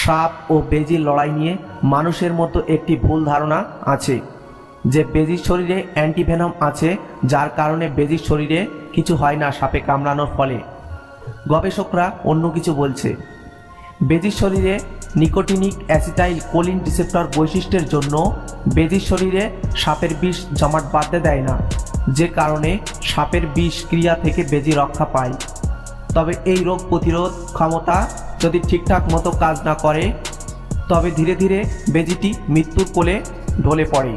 সাপ ও বেজির লড়াই নিয়ে মানুষের মতো একটি ভুল ধারণা আছে যে বেজির শরীরে অ্যান্টিভেনম আছে, যার কারণে বেজির শরীরে কিছু হয় না সাপে কামড়ানোর ফলে। গবেষকরা অন্য কিছু বলছে। বেজির শরীরে নিকোটিনিক অ্যাসিটাইল কোলিন রিসেপ্টর বৈশিষ্ট্যের জন্য বেজির শরীরে সাপের বিষ জমাট বাঁধতে দেয় না, যে কারণে সাপের বিষ ক্রিয়া থেকে বেজি রক্ষা পায়। তবে এই রোগ প্রতিরোধ ক্ষমতা যদি ঠিকঠাক মতো কাজ না করে, তবে ধীরে ধীরে বেজিটি মৃত্যুর কোলে ঢলে পড়ে।